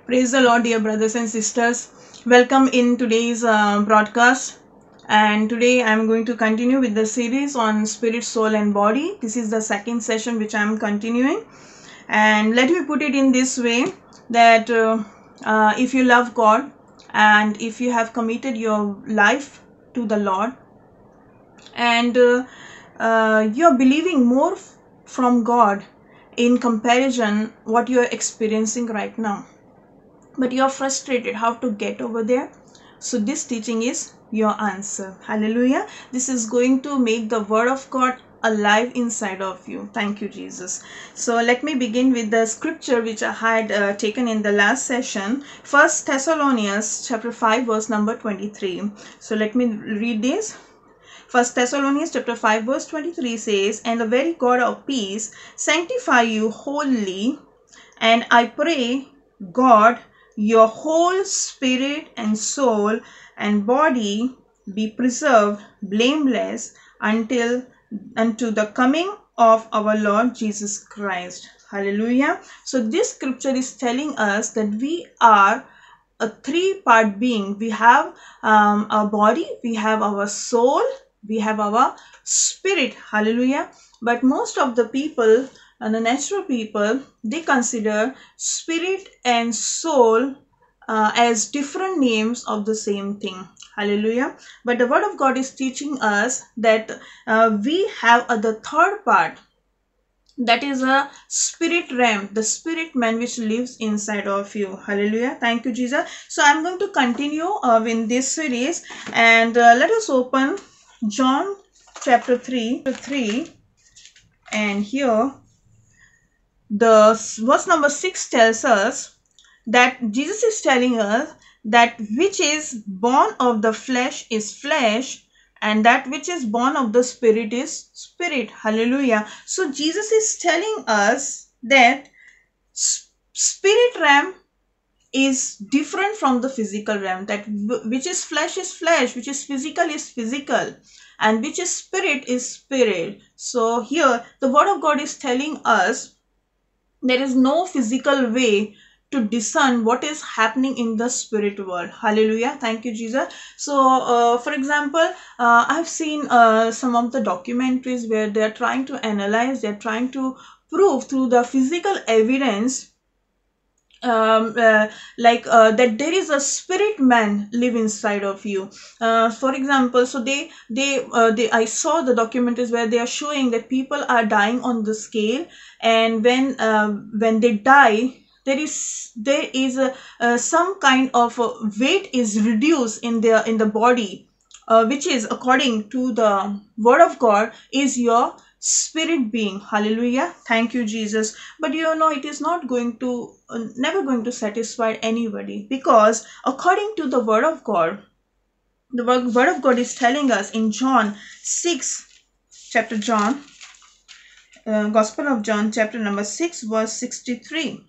Praise the Lord, dear brothers and sisters. Welcome in today's broadcast. And today I'm going to continue with the series on spirit, soul, and body. This is the second session which I'm continuing. And let me put it in this way that if you love God and if you have committed your life to the Lord and you're believing more from God in comparison what you're experiencing right now, but you're frustrated how to get over there, so this teaching is your answer. Hallelujah. This is going to make the word of God alive inside of you. Thank you, Jesus. So let me begin with the scripture which I had taken in the last session. First Thessalonians chapter 5 verse number 23. So let me read this. First Thessalonians chapter 5 verse 23 says, "And the very God of peace sanctify you wholly, and I pray God your whole spirit and soul and body be preserved blameless unto the coming of our Lord Jesus Christ." Hallelujah. So this scripture is telling us that we are a three-part being. We have our body, we have our soul, we have our spirit. Hallelujah. But most of the people and the natural people, they consider spirit and soul as different names of the same thing. Hallelujah. But the word of God is teaching us that we have the third part, that is a spirit realm, the spirit man which lives inside of you. Hallelujah. Thank you, Jesus. So I'm going to continue in this series, and let us open John chapter 3, and here the verse number 6 tells us that Jesus is telling us that which is born of the flesh is flesh, and that which is born of the spirit is spirit. Hallelujah. So Jesus is telling us that spirit realm is different from the physical realm, that which is flesh, which is physical, and which is spirit. So here the word of God is telling us there is no physical way to discern what is happening in the spirit world. Hallelujah. Thank you, Jesus. So for example, I've seen some of the documentaries where they're trying to analyze, they're trying to prove through the physical evidence that there is a spirit man live inside of you. For example, so they I saw the documentaries where they are showing that people are dying on the scale, and when they die, there is some kind of weight is reduced in the body, which is according to the word of God is your spirit being. Hallelujah. Thank you, Jesus. But it is not going to never going to satisfy anybody, because according to the word of God, the word of God is telling us in John 6 chapter John Gospel of John chapter number 6 verse 63.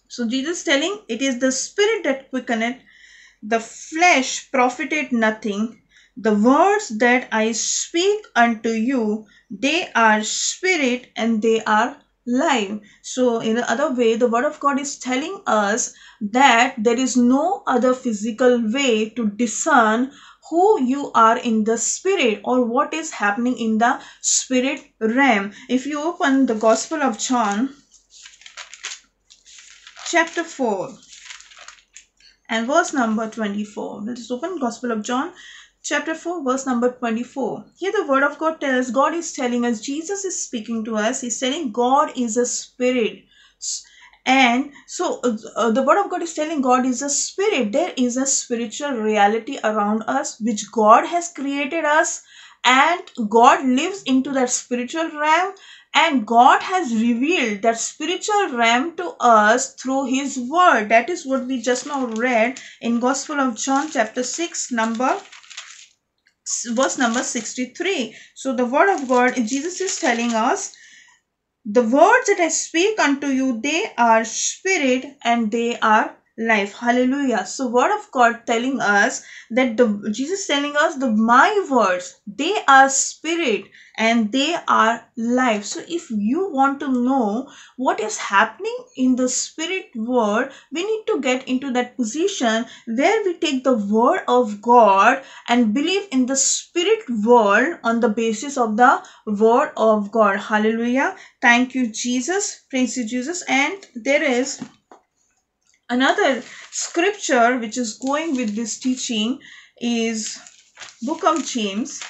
So Jesus telling, "It is the spirit that quickeneth, the flesh profited nothing. The words that I speak unto you, they are spirit and they are life." So in the other way, the word of God is telling us that there is no other physical way to discern who you are in the spirit or what is happening in the spirit realm. If you open the Gospel of John chapter 4 and verse number 24. Let us open Gospel of John chapter 4 verse number 24. Here the word of God tells, God is telling us, Jesus is speaking to us. He's saying God is a spirit. And so the word of God is telling God is a spirit. There is a spiritual reality around us which God has created us, and God lives into that spiritual realm, and God has revealed that spiritual realm to us through his word. That is what we just now read in Gospel of John chapter 6 verse number 63. So the word of God, Jesus is telling us, the words that I speak unto you, they are spirit and they are life. Hallelujah. So word of God telling us that Jesus telling us the my words, they are spirit and they are life. So if you want to know what is happening in the spirit world, we need to get into that position where we take the word of God and believe in the spirit world on the basis of the word of God. Hallelujah. Thank you, Jesus. Praise you, Jesus. And there is another scripture which is going with this teaching is book of James.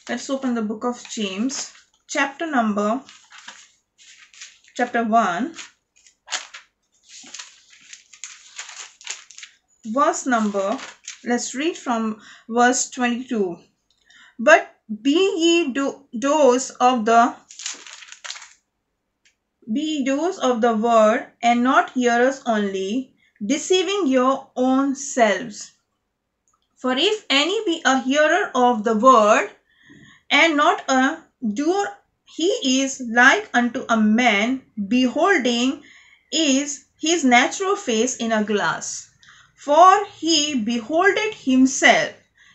Let's open the book of James, chapter 1, verse number, let's read from verse 22. But be ye doers of the word, and not hearers only, deceiving your own selves. For if any be a hearer of the word, and not a doer, he is like unto a man beholding is his natural face in a glass. For he beholdeth himself,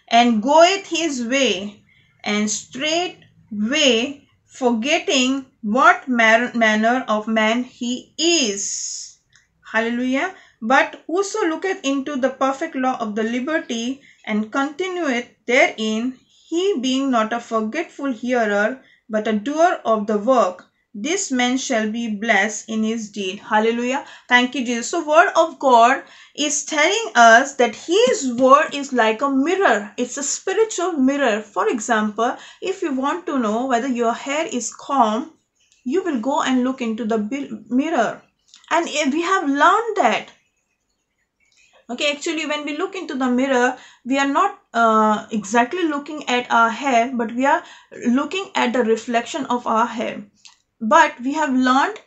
and goeth his way, and straightway forgetting what manner of man he is. Hallelujah. But whoso looketh into the perfect law of the liberty, and continueth therein, he being not a forgetful hearer, but a doer of the work, this man shall be blessed in his deed. Hallelujah. Thank you, Jesus. So word of God is telling us that his word is like a mirror. It's a spiritual mirror. For example, if you want to know whether your hair is calm, you will go and look into the mirror. And we have learned that. Okay, actually when we look into the mirror, we are not exactly looking at our hair, but we are looking at the reflection of our hair. But we have learned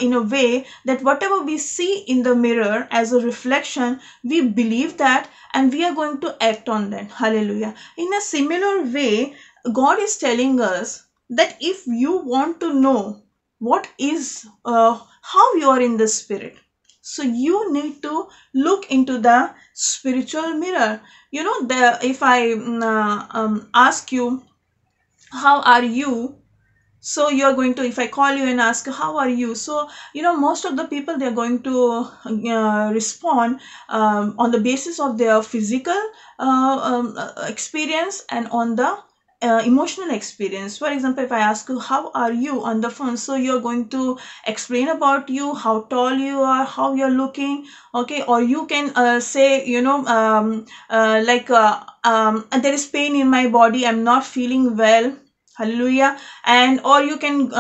in a way that whatever we see in the mirror as a reflection, we believe that and we are going to act on that. Hallelujah. In a similar way, God is telling us that if you want to know what is how you are in the spirit, so you need to look into the spiritual mirror. You know, if I ask you, how are you? So you're going to, if I call you and ask how are you, so you know, most of the people, they're going to respond on the basis of their physical experience and on the emotional experience. For example, if I ask you how are you on the phone, so you're going to explain about you, how tall you are, how you're looking. Okay, or you can say, you know, there is pain in my body, I'm not feeling well. Hallelujah. And or you can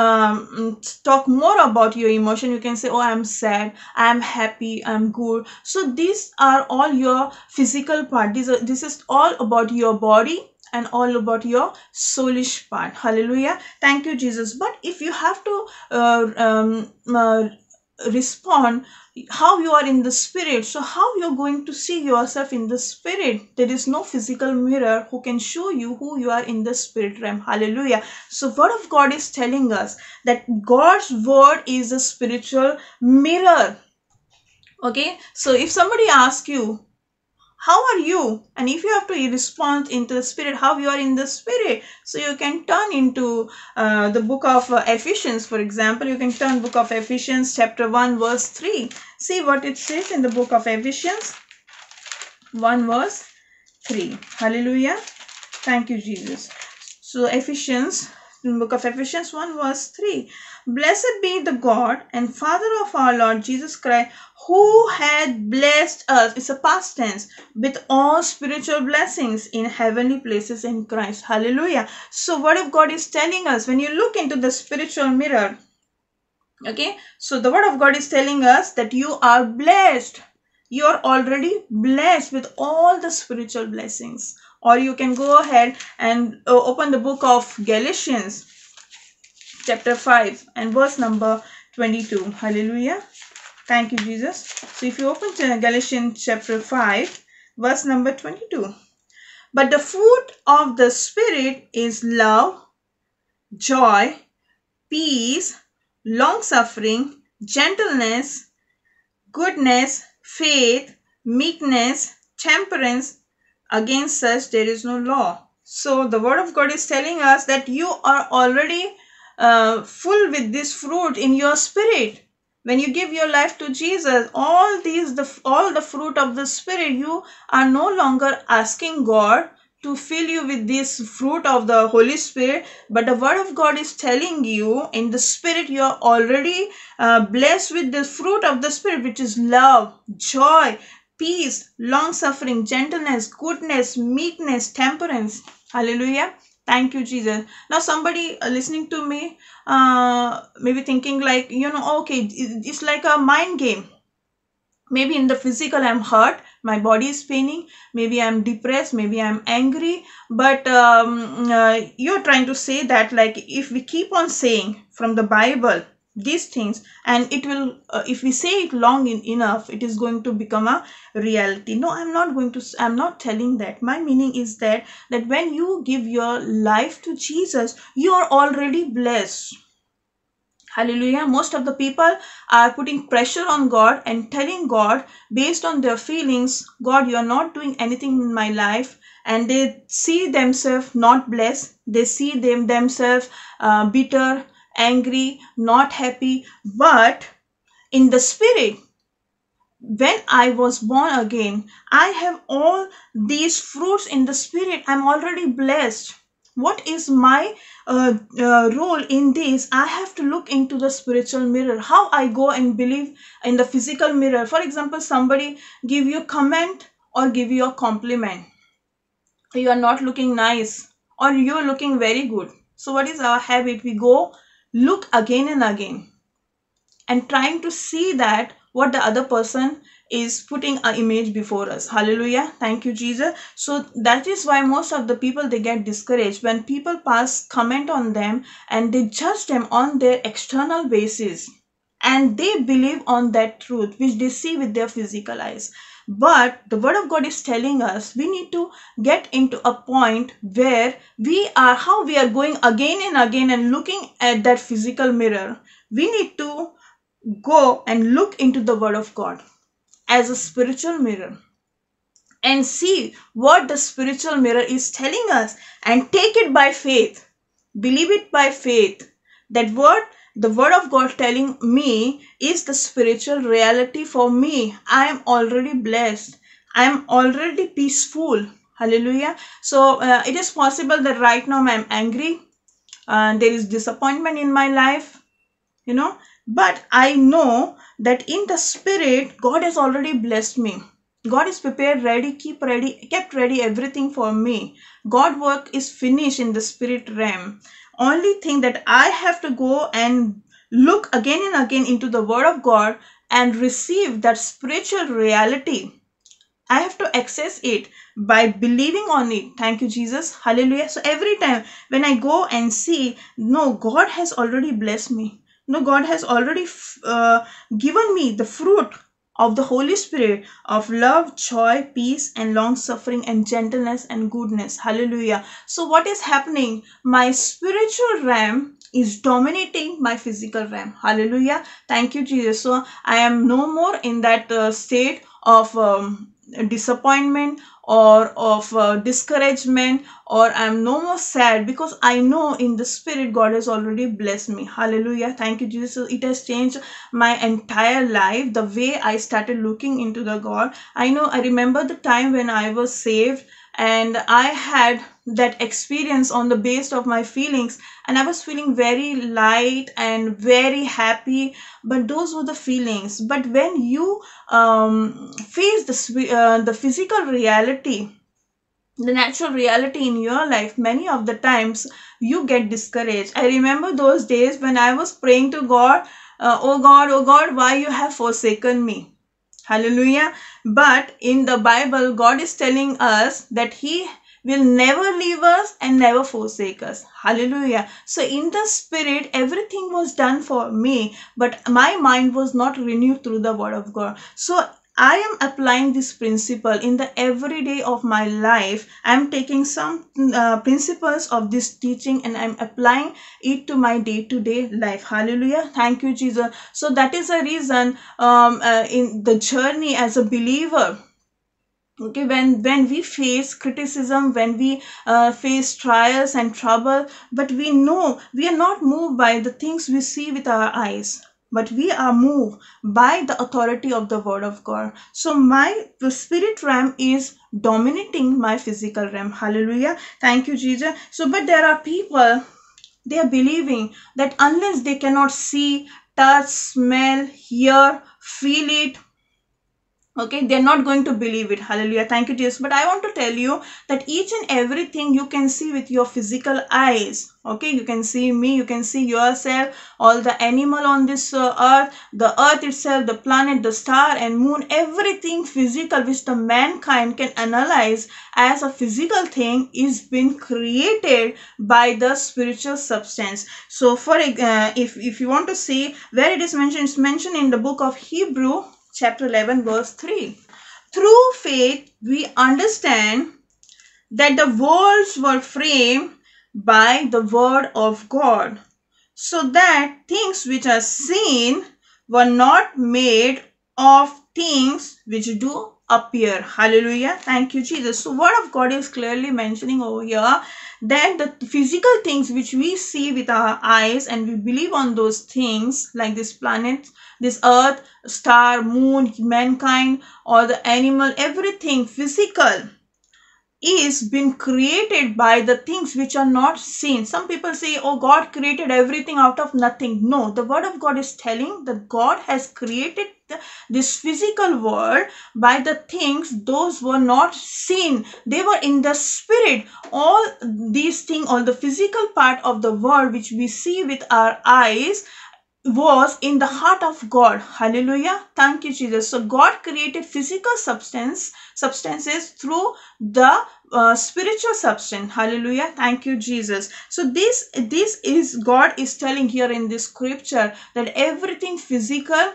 talk more about your emotion. You can say, oh, I'm sad, I'm happy, I'm good. So these are all your physical part. This is all about your body and all about your soulish part. Hallelujah. Thank you, Jesus. But if you have to respond how you are in the spirit, so how you're going to see yourself in the spirit? There is no physical mirror who can show you who you are in the spirit realm. Hallelujah. So word of God is telling us that God's word is a spiritual mirror. Okay, so if somebody asks you how are you, and if you have to respond into the spirit, how you are in the spirit, so you can turn into the book of Ephesians. For example, you can turn book of Ephesians chapter 1 verse 3. See what it says in the book of Ephesians 1 verse 3. Hallelujah. Thank you, Jesus. So Ephesians, book of Ephesians 1 verse 3. Blessed be the God and Father of our Lord Jesus Christ, who had blessed us, it's a past tense, with all spiritual blessings in heavenly places in Christ. Hallelujah. So word of God is telling us, when you look into the spiritual mirror, okay, so the word of God is telling us that you are blessed. You are already blessed with all the spiritual blessings. Or you can go ahead and open the book of Galatians chapter 5 and verse number 22. Hallelujah. Thank you, Jesus. So if you open to Galatians chapter 5 verse number 22. But the fruit of the Spirit is love, joy, peace, long-suffering, gentleness, goodness, faith, meekness, temperance. Against such there is no law. So the word of God is telling us that you are already full with this fruit in your spirit. When you give your life to Jesus, all the fruit of the spirit, you are no longer asking God to fill you with this fruit of the Holy Spirit, but the word of God is telling you in the spirit you are already blessed with the fruit of the spirit, which is love, joy, peace, long suffering, gentleness, goodness, meekness, temperance. Hallelujah. Thank you, Jesus. Now, somebody listening to me, maybe thinking like, okay, it's like a mind game. Maybe in the physical I'm hurt, my body is paining, maybe I'm depressed, maybe I'm angry, but you're trying to say that, like, if we keep on saying from the Bible these things, and it will if we say it long enough, it is going to become a reality. No, I'm not telling that. My meaning is that when you give your life to Jesus, you are already blessed. Hallelujah. Most of the people are putting pressure on God and telling God based on their feelings, God, you're not doing anything in my life. And they see themselves not blessed. They see themselves bitter, angry, not happy. But in the spirit, when I was born again, I have all these fruits in the spirit. I'm already blessed. What is my role in this? I have to look into the spiritual mirror. How I go and believe in the physical mirror. For example, somebody give you a comment or give you a compliment. You are not looking nice, or you're looking very good. So what is our habit? We go look again and again and trying to see that what the other person is putting an image before us. Hallelujah. Thank you, Jesus. So that is why most of the people, they get discouraged when people pass comment on them and they judge them on their external basis, and they believe on that truth which they see with their physical eyes. But the word of God is telling us we need to get into a point where how we are going again and again and looking at that physical mirror. We need to go and look into the word of God as a spiritual mirror and see what the spiritual mirror is telling us, and take it by faith, believe it by faith, that what the word of God telling me is the spiritual reality for me. I am already blessed, I am already peaceful. Hallelujah. So it is possible that right now I am angry, there is disappointment in my life, but I know that in the spirit God has already blessed me. God is prepared, ready, kept ready everything for me. God work is finished in the spirit realm. Only thing that I have to go and look again and again into the word of God and receive that spiritual reality. I have to access it by believing on it. Thank you, Jesus. Hallelujah. So every time when I go and see, no, God has already blessed me. No, God has already given me the fruit of the Holy Spirit of love, joy, peace, and long suffering, and gentleness and goodness. Hallelujah. So what is happening? My spiritual realm is dominating my physical realm. Hallelujah. Thank you, Jesus. So I am no more in that state of disappointment or of discouragement, or I'm no more sad, because I know in the spirit God has already blessed me. Hallelujah. Thank you, Jesus. So it has changed my entire life, the way I started looking into the God. I remember the time when I was saved and I had that experience on the base of my feelings, and I was feeling very light and very happy, but those were the feelings. But when you face the physical reality, the natural reality in your life, many of the times you get discouraged. I remember those days when I was praying to God, oh God, oh God, why you have forsaken me. Hallelujah. But in the Bible, God is telling us that He will never leave us and never forsake us. Hallelujah. So in the spirit, everything was done for me, but my mind was not renewed through the word of God. So I am applying this principle in the everyday of my life. I am taking some principles of this teaching and I am applying it to my day-to-day life. Hallelujah. Thank you, Jesus. So that is a reason in the journey as a believer. Okay, when we face criticism, when we face trials and trouble, but we know we are not moved by the things we see with our eyes, but we are moved by the authority of the word of God. So my spirit realm is dominating my physical realm. Hallelujah. Thank you, Jesus. So but there are people, they are believing that unless they cannot see, touch, smell, hear, feel it, okay, they're not going to believe it. Hallelujah. Thank you, Jesus. But I want to tell you that each and everything you can see with your physical eyes. Okay, you can see me, you can see yourself, all the animal on this earth, the earth itself, the planet, the star and moon, everything physical which the mankind can analyze as a physical thing is been created by the spiritual substance. So for if you want to see where it is mentioned, it's mentioned in the book of Hebrew chapter 11 verse 3. Through faith we understand that the worlds were framed by the word of God, so that things which are seen were not made of things which do appear. Hallelujah. Thank you, Jesus. So word of God is clearly mentioning over here that the physical things which we see with our eyes and we believe on those things like this planet, this earth, star, moon, mankind, or the animal, everything physical is been created by the things which are not seen. Some people say, oh, God created everything out of nothing. No, the word of God is telling that God has created this physical world by the things those were not seen. They were in the spirit. All these things, all the physical part of the world which we see with our eyes was in the heart of God. Hallelujah. Thank you, Jesus. So God created physical substances through the spiritual substance. Hallelujah. Thank you, Jesus. So this is God is telling here in this scripture that everything physical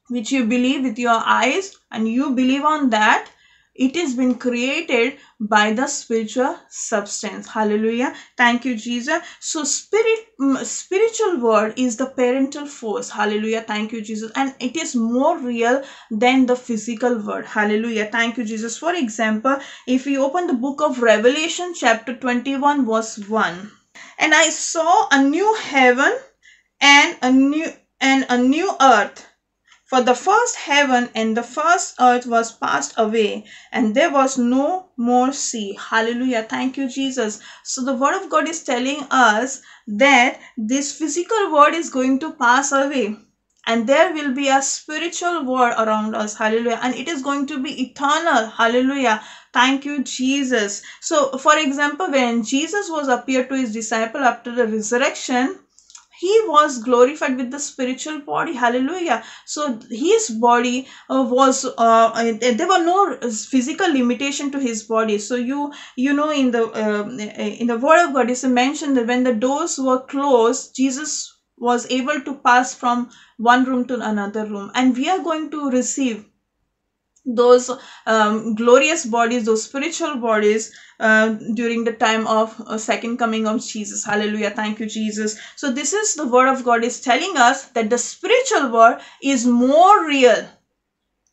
which you believe with your eyes and you believe on that, it has been created by the spiritual substance. Hallelujah. Thank you, Jesus. So spiritual word is the parental force. Hallelujah. Thank you, Jesus. And it is more real than the physical word. Hallelujah. Thank you, Jesus. For example, if we open the book of Revelation chapter 21 verse 1. And I saw a new heaven and a new earth. For the first heaven and the first earth was passed away, and there was no more sea. Hallelujah. Thank you, Jesus. So the word of God is telling us that this physical world is going to pass away, and there will be a spiritual world around us. Hallelujah. And it is going to be eternal. Hallelujah. Thank you, Jesus. So for example, when Jesus was appeared to his disciple after the resurrection, he was glorified with the spiritual body. Hallelujah. So his body there were no physical limitation to his body. So you know in the word of God is mentioned that when the doors were closed, Jesus was able to pass from one room to another room, and we are going to receive those glorious bodies, those spiritual bodies during the time of second coming of Jesus. Hallelujah. Thank you, Jesus. So this is the word of God is telling us that the spiritual world is more real.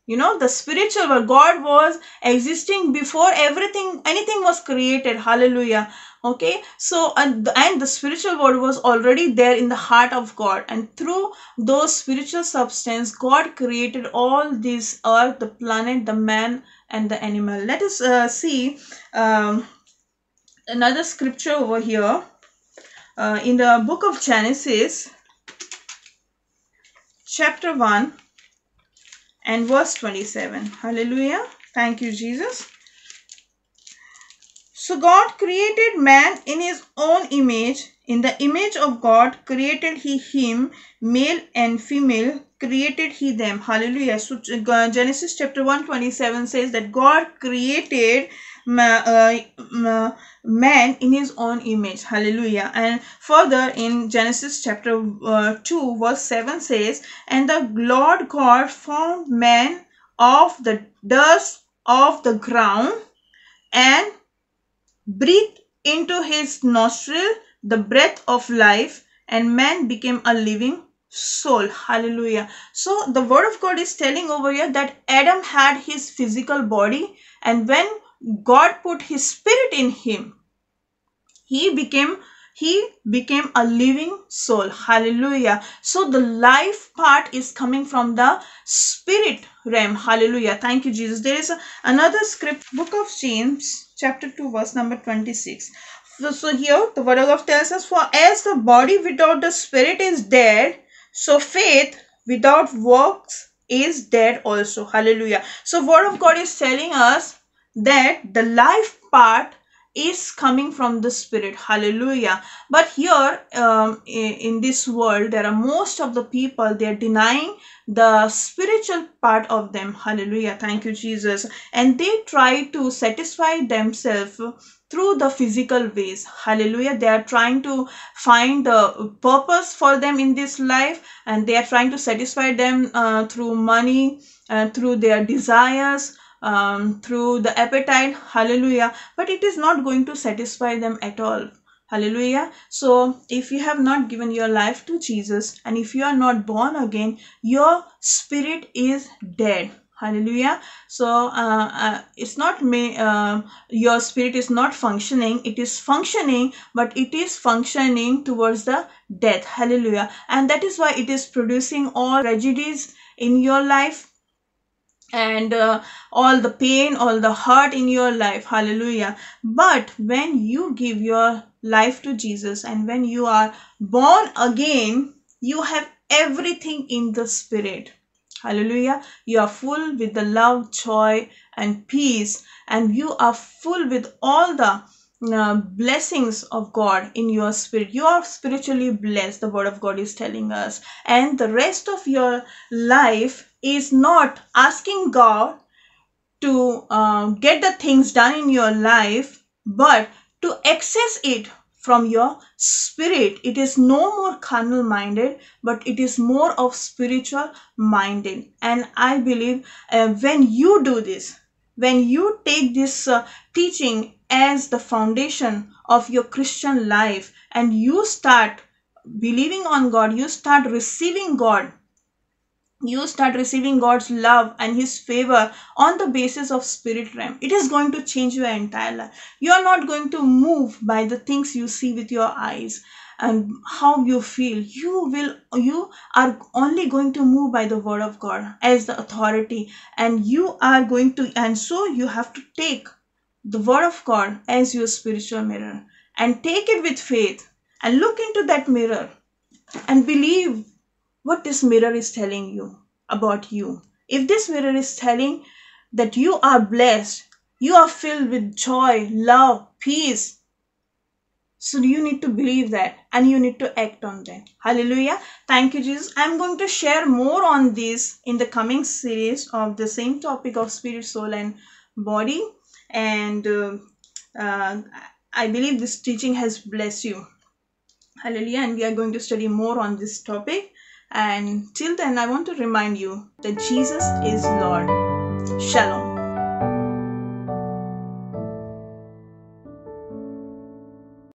You know, the spiritual world, God was existing before anything was created. Hallelujah. Okay, so and the spiritual world was already there in the heart of God, and through those spiritual substance, God created all this earth, the planet, the man and the animal. Let us see another scripture over here in the book of Genesis chapter 1 and verse 27. Hallelujah. Thank you, Jesus. So God created man in his own image. In the image of God created he him, male and female created he them. Hallelujah. So Genesis chapter 1:27 says that God created man in his own image. Hallelujah. And further in Genesis chapter 2 verse 7 says, and the Lord God formed man of the dust of the ground and breathed into his nostril the breath of life, and man became a living soul. Hallelujah. So the word of God is telling over here that Adam had his physical body, and when God put his spirit in him, he became a living soul. Hallelujah. So the life part is coming from the spirit realm. Hallelujah. Thank you, Jesus. There is another script, book of James chapter 2 verse number 26. So here the word of God tells us, for as the body without the spirit is dead, so faith without works is dead also. Hallelujah. So word of God is telling us that the life part is coming from the spirit. Hallelujah. But here in this world, there are most of the people, they are denying the spiritual part of them. Hallelujah. Thank you, Jesus. And they try to satisfy themselves through the physical ways. Hallelujah. They are trying to find the purpose for them in this life, and they are trying to satisfy them through money, through their desires, through the appetite. Hallelujah. But it is not going to satisfy them at all. Hallelujah. So if you have not given your life to Jesus, and if you are not born again, your spirit is dead. Hallelujah. So it's not your spirit is not functioning. It is functioning, but it is functioning towards the death. Hallelujah. And that is why it is producing all tragedies in your life, and all the pain, all the hurt in your life. Hallelujah. But when you give your life to Jesus, and when you are born again, you have everything in the spirit. Hallelujah. You are full with the love, joy and peace, and you are full with all the blessings of God in your spirit. You are spiritually blessed, the word of God is telling us. And the rest of your life is not asking God to get the things done in your life, but to access it from your spirit. It is no more carnal minded, but it is more of spiritual minded. And I believe when you do this, when you take this teaching as the foundation of your Christian life, and you start believing on God, you start receiving God, you start receiving God's love and his favor on the basis of spirit realm, it is going to change your entire life. You are not going to move by the things you see with your eyes and how you feel. You are only going to move by the word of God as the authority, and you are going to, and so you have to take the word of God as your spiritual mirror, and take it with faith, and look into that mirror and believe what this mirror is telling you about you. If this mirror is telling that you are blessed, you are filled with joy, love, peace, so you need to believe that, and you need to act on that. Hallelujah. Thank you, Jesus. I'm going to share more on this in the coming series of the same topic of spirit, soul and body. And I believe this teaching has blessed you. Hallelujah. And we are going to study more on this topic. And till then, I want to remind you that Jesus is Lord. Shalom.